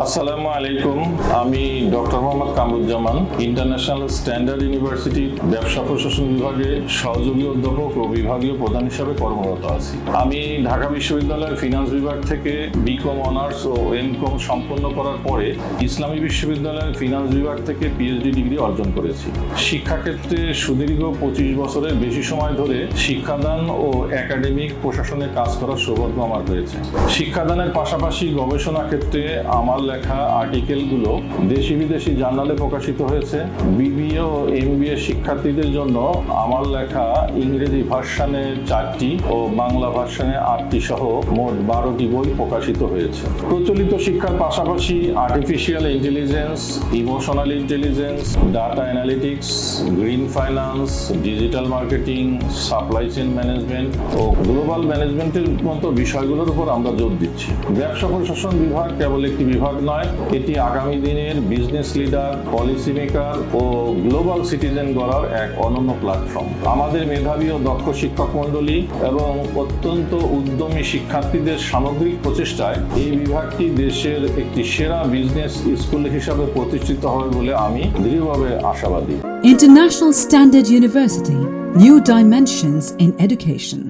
আসসালামু আলাইকুম। আমি doctor Mohammad Kamruzzaman, international standard ইউনিভার্সিটির ব্যবসা প্রশাসন বিভাগে সহযোগী অধ্যাপক ও বিভাগীয় প্রধান হিসাবে কর্মরত আছি। আমি ঢাকা বিশ্ববিদ্যালয়ের ফিনান্স বিভাগ থেকে বিকম অনার্স ও এমকম সম্পন্ন করার পরে ইসলামী বিশ্ববিদ্যালয়ের ফিনান্স বিভাগ থেকে পিএইচডি ডিগ্রি অর্জন করেছি। শিক্ষাক্ষেত্রে সুদীর্ঘ 25 বছরের বেশি সময় ধরে শিক্ষাদান ও একাডেমিক প্রশাসনে কাজ করার সৌভাগ্য আমার হয়েছে। শিক্ষাদানের পাশাপাশি গবেষণা ক্ষেত্রে আমার লেখা আর্টিকেলগুলো দেশি বিদেশি জার্নালে প্রকাশিত হয়েছে। বিবিএ ও এমবিএ শিক্ষার্থীদের জন্য আমার লেখা ইংরেজি ভার্সানে 4টি ও বাংলা ভার্সানে 8টি সহ মোট 12টি বই প্রকাশিত হয়েছে। প্রচলিত শিক্ষার পাশাপাশি artificial intelligence, emotional intelligence, data analytics, green finance, digital marketing, supply chain management ও গ্লোবাল ম্যানেজমেন্টের মতো বিষয়গুলোর উপর আমরা জোর দিচ্ছি। ব্যবসা প্রশাসন বিভাগ কেবল একটি বিভাগ নয়, এটি আগামী দিনের বিজনেস লিডার, পলিসি মেকার ও গ্লোবাল সিটিজেন গড়ার এক অনন্য প্ল্যাটফর্ম। আমাদের মেধাবী ও দক্ষ শিক্ষক মণ্ডলী এবং অত্যন্ত উদ্যমী শিক্ষার্থীদের সামগ্রিক প্রচেষ্টায় এই বিভাগটি দেশের একটি সেরা বিজনেস স্কুল হিসাবে প্রতিষ্ঠিত হবে বলে আমি দৃঢ়ভাবে আশাবাদী। International Standard University, new dimensions in education.